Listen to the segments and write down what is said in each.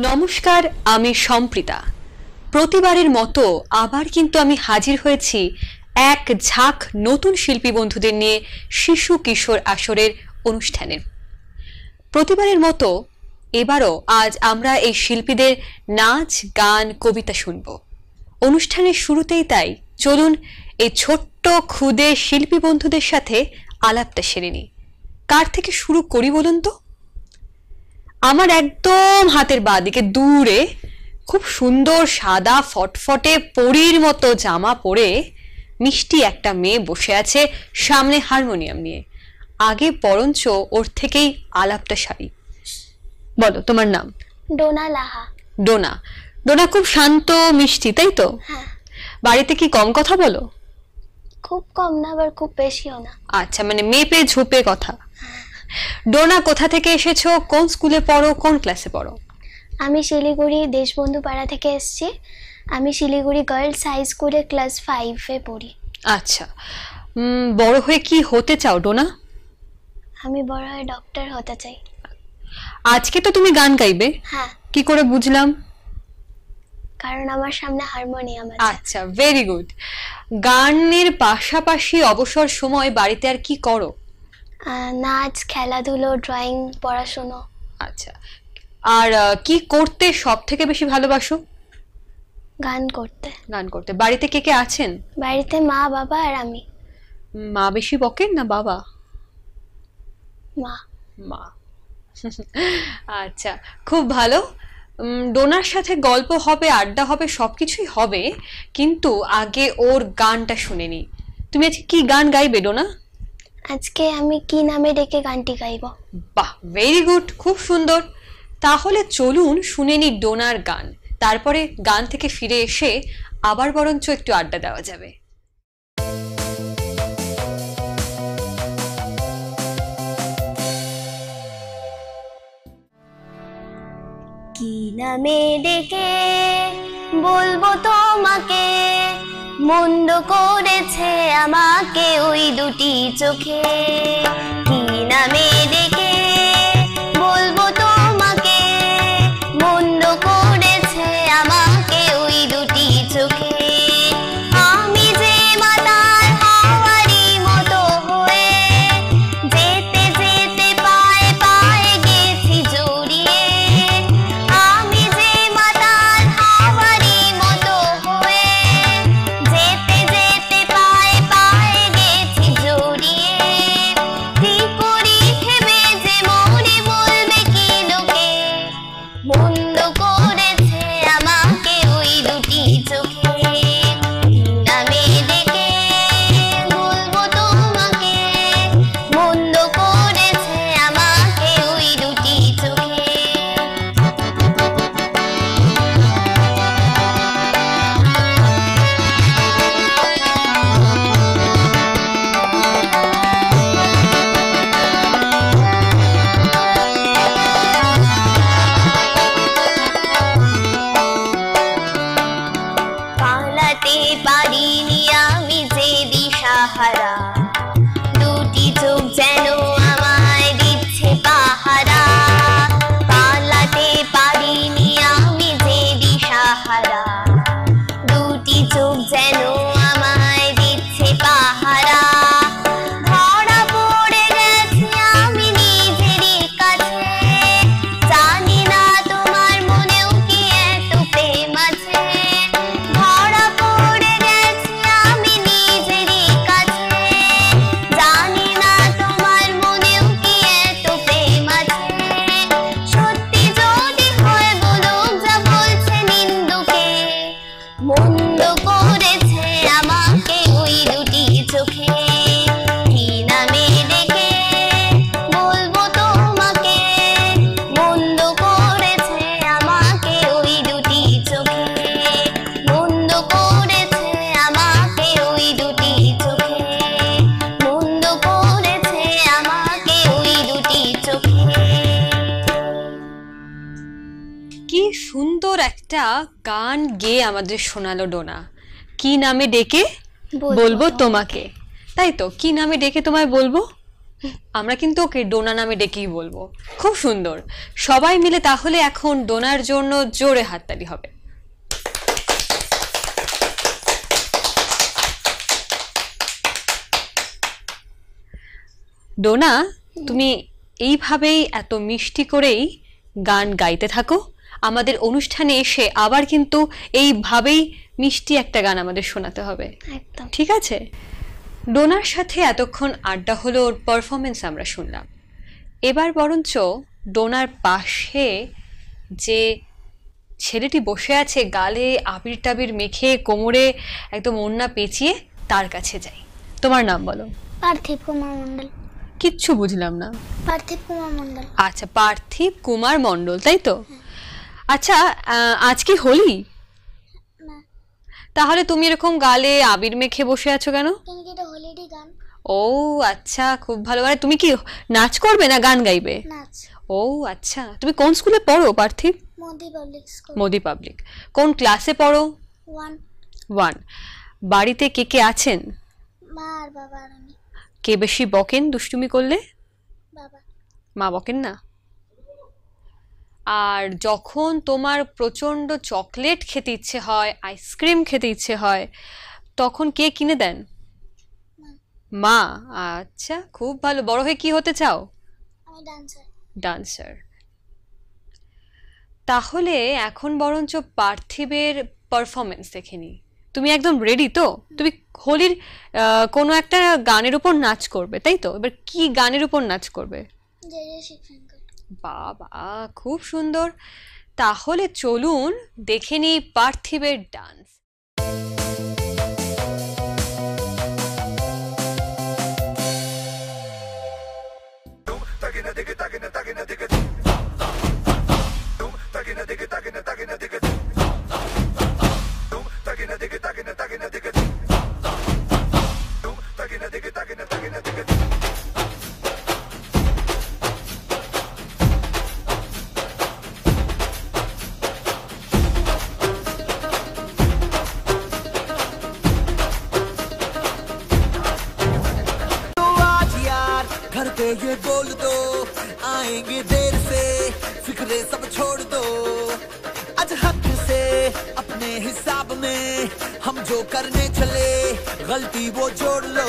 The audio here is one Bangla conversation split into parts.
নমস্কার, আমি সম্প্রীতা। প্রতিবারের মতো আবার কিন্তু আমি হাজির হয়েছি এক ঝাঁক নতুন শিল্পী বন্ধুদের নিয়ে শিশু কিশোর আসরের অনুষ্ঠানে। প্রতিবারের মতো এবারও আজ আমরা এই শিল্পীদের নাচ, গান, কবিতা শুনব। অনুষ্ঠানের শুরুতেই তাই চলুন এই ছোট্ট ক্ষুদে শিল্পী বন্ধুদের সাথে আলাপটা সেরে নিই। কার থেকে শুরু করি বলুন তো? আমার একদম হাতের বাঁদিকে দূরে খুব সুন্দর সাদা ফটফটে পরীর মতো জামা পরে মিষ্টি একটা মেয়ে বসে আছে সামনে হারমোনিয়াম নিয়ে। আগে বরঞ্চ ওর থেকেই আলাপটা সারি। বলো, তোমার নাম? ডোনা লাহা। ডোনা। ডোনা খুব শান্ত মিষ্টি, তাই তো? হ্যাঁ। বাড়িতে কি কম কথা বলো? খুব কম না, আবার খুব বেশিও না। আচ্ছা, মানে মেপে ঝুপে কথা। ডোনা, কোথা থেকে এসেছো? কোন স্কুলে পড়ো? কোন ক্লাসে পড়ো? আমি শিলিগুড়ি দেশবন্ধু পাড়া থেকে এসেছি। আমি শিলিগুড়ি গার্লস হাই স্কুলে ক্লাস 5-এ পড়ি। আচ্ছা, বড় হয়ে কি হতে চাও ডোনা? আমি বড় হয়ে ডক্টর হতে চাই। আজকে তো তুমি গান গাইবে? হ্যাঁ। কি করে বুঝলাম? কারণ আমার সামনে হারমোনিয়াম আছে। আচ্ছা, ভেরি গুড। গানের পাশাপাশি অবসর সময় বাড়িতে আর কি করো? নাচ, খেলাধুলো, ড্রয়িং, পড়াশুনো। আচ্ছা, আর কি করতে সব থেকে বেশি ভালোবাসো? গান করতে। গান করতে। বাড়িতে কে কে আছেন? বাড়িতে মা, বাবা আর আমি। মা বেশি বকেন না বাবা? মা। মা। আচ্ছা, খুব ভালো। ডোনার সাথে গল্প হবে, আড্ডা হবে, সবকিছুই হবে, কিন্তু আগে ওর গানটা শুনে নি। তুমি আজকে কি গান গাইবে ডোনা? আজকে আমি কি নামে ডেকে গানটি গাইব। বাহ, ভেরি গুড, খুব সুন্দর। তাহলে চলুন শুনে নি ডোনার গান। তারপরে গান থেকে ফিরে এসে আবার বরঞ্চ একটু আড্ডা দেওয়া যাবে। কি নামে ডেকে বলবো তোমাকে, মন্দ করেছে আমাকে ওই দুটি চোখে। কি নামে ডেকে বলবো তোমাকে, মন্দ করেছে আমাকে ওই দুটি চোখে। আমি যে মাতাল হাওয়ারি মতো হয়ে যেতে যেতে পায়ে পায়ে গেছি জড়িয়ে। আমি যে মাতাল হাওয়ারি মতো হয়ে যেতে যেতে পায়ে পায়ে গেছি জড়িয়ে। কি করি ভেবে যে মনে বলবে কি লোকে, মন্দ করেছে আমাকে ওই দুটি চোখে। কি নামে ডেকে বলবো তোমাকে, মন্দ করেছে আমাকে ওই দুটি চোখে। পালাতে পারিনি আমি যে দিশাহারা, দুটি চোখ যেন আমায় দিচ্ছে পাহারা। পালাতে পারিনি আমি যে দিশাহারা, দুটি চোখ যেন আমায় দিচ্ছে পাহারা। ধরা পড়ে গেছি আমি নিজেরই কাছে, জানি না তোমার মনেও কি এত প্রেম আছে। ধরা পড়ে গেছি আমি নিজেরই কাছে, জানি না তোমার মনেও কি এত প্রেম আছে। সত্যি যদি হয় বলুক যা বলছে নিন্দুকে, মন্দ করেছে আমাকে ওই দুটি চোখে। কি নামে ডেকে বলবো তোমাকে, মন্দ করেছে আমাকে ওই দুটি চোখে। মন্দ করেছে আমাকে ওই দুটি চোখে, মন্দ করেছে আমাকে ওই দুটি চোখে। কি সুন্দর একটা গান গেয়ে আমাদের শোনালো ডোনা। কি নামে ডেকে বলবো তোমাকে, তাই তো? কি নামে ডেকে তোমায় বলবো? আমরা কিন্তু ওকে ডোনা নামে ডেকেই বলবো। খুব সুন্দর, সবাই মিলে তাহলে এখন ডোনার জন্য জোরে হাততালি হবে। ডোনা, তুমি এইভাবেই এত মিষ্টি করেই গান গাইতে থাকো। আমাদের অনুষ্ঠানে এসে আবার কিন্তু এইভাবেই মিষ্টি একটা গান আমাদের শোনাতে হবে, একদম ঠিক আছে? ডোনার সাথে এতক্ষণ আড্ডা হলো, ওর পারফরমেন্স আমরা শুনলাম। এবার বরঞ্চ ডোনার পাশে যে ছেলেটি বসে আছে, গালে আবির টাবির মেখে, কোমরে একদম ওড়না পেঁচিয়ে, তার কাছে যাই। তোমার নাম বলো। পার্থিব কুমার মণ্ডল। কিচ্ছু বুঝলাম না। পার্থিব কুমার মণ্ডল। আচ্ছা, পার্থিব কুমার মণ্ডল, তাই তো? আচ্ছা, আজ কি হোলি? না। তাহলে তুমি এরকম গালে আবির মেখে বসে আছো কেন? এটা হোলিডে গান। ও আচ্ছা, খুব ভালো। মানে তুমি কি নাচ করবে না গান গাইবে? নাচ। ও আচ্ছা, তুমি কোন স্কুলে পড়ো পার্থিব? Modi public school. Modi public. কোন ক্লাসে পড়ো? 1। বাড়িতে কে কে আছেন? মা আর বাবা আর আমি। কে বেশি বকেন দুষ্টুমি করলে? বাবা। মা বকেন না? আর যখন তোমার প্রচন্ড চকলেট খেতে ইচ্ছে হয়, আইসক্রিম খেতে ইচ্ছে হয়, তখন কে কিনে দেন? মা। আচ্ছা, খুব ভালো। বড় হয়ে কি হতে চাও? আমি ডান্সার। ডান্সার। তাহলে এখন বরঞ্চ পার্থিবের পারফরমেন্স দেখে নি। তুমি একদম রেডি তো? তুমি হোলির কোনো একটা গানের উপর নাচ করবে, তাই তো? এবার কি গানের উপর নাচ করবে? বাবা, খুব সুন্দর। তাহলে চলুন দেখে নিই পার্থিবের ডান্স। घर पे ये बोल दो आएंगे देर से, फिक्रे सब छोड़ दो। आज हक से अपने हिसाब में हम जो करने चले, गलती वो जोड़ लो।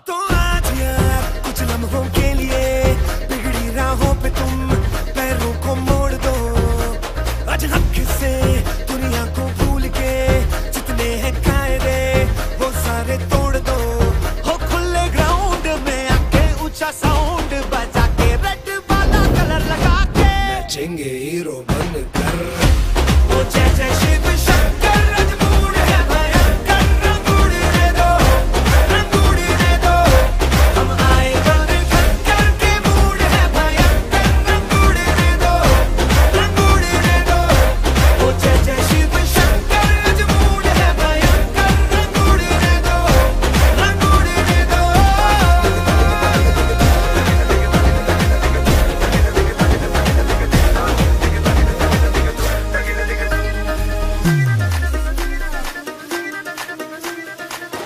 तो आज यार कुछ लम्हों के लिए बिगड़ी राहों पे तुम पैरों को मोड़ दो। आज हक से दुनिया को भूल के जितने हैं कायदे वो सारे तोड़ दो। हो खुले ग्राउंड में आके ऊंचा साउंड बजा के रेड वाला कलर लगा के नाचेंगे हीरो बनकर। वो जय जय शिव शंकर रजमूड़ है भयंकर, रंगूड़ दे दो, रंगूड़ दे दो। हम आए बन खंकर के मूड है भयंकर, रंगूड़ दे दो, रंगूड़ दे दो। वो जय जय शिव शंकर रजमूड़ है भयंकर, रंगूड़ दे दो, रंगूड़ दे दो।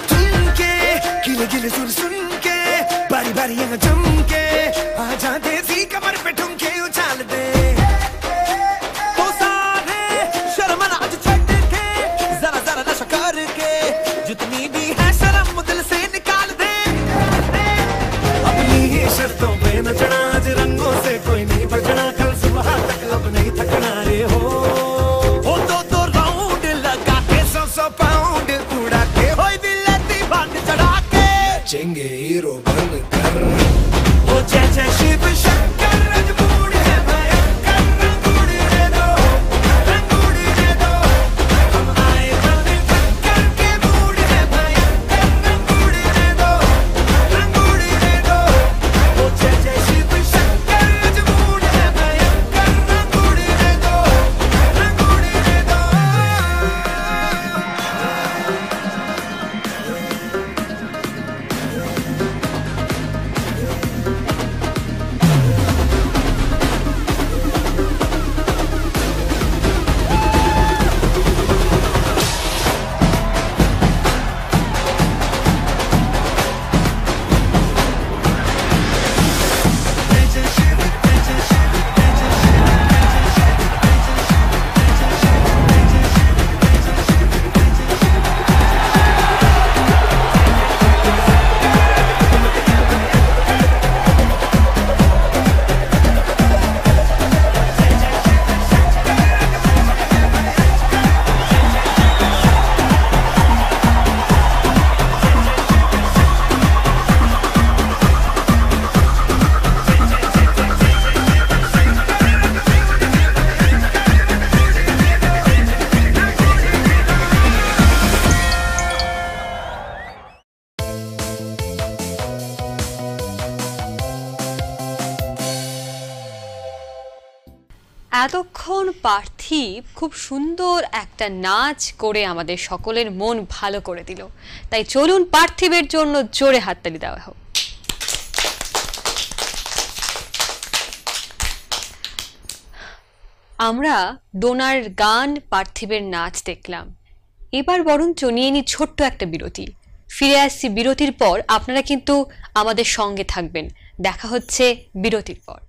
सुन के गिले गिले सुन सुन के बारी बारी यहाँ जम के आजा देसी कमर पे ठुमके उछाल दे। तो सारे शर्मन आज छट के जरा जरा नशा करके जितनी भी है शर्म दिल से निकाल दे। अपनी ही शर्तों पे नचना, आज रंगों से कोई नहीं बचना, कल सुबह तक अब नहीं थकना रे हो। वो दो राउंड लगा के 100 पाउंड उड़ा के होई दिलती बांध चढ़ा के नाचेंगे हीरो बनकर। वो जय जय शिव शंकर रजमूड़ है भयंकर, रंगूड़ दे दो, रंगूड़ दे दो। हम आए बन खंकर के मूड है भयंकर, रंगूड़ दे दो, रंगूड़ दे दो। वो जय जय शिव शंकर रजमूड़ है भयंकर, रंगूड़ दे दो, रंगूड़ दे दो। এতক্ষণ পার্থিব খুব সুন্দর একটা নাচ করে আমাদের সকলের মন ভালো করে দিল। তাই চলুন পার্থিবের জন্য জোরে হাততালি দেওয়া হোক। আমরা ডোনার গান, পার্থিবের নাচ দেখলাম। এবার বরঞ্চ নিয়ে নি ছোট্ট একটা বিরতি। ফিরে আসছি বিরতির পর। আপনারা কিন্তু আমাদের সঙ্গে থাকবেন। দেখা হচ্ছে বিরতির পর।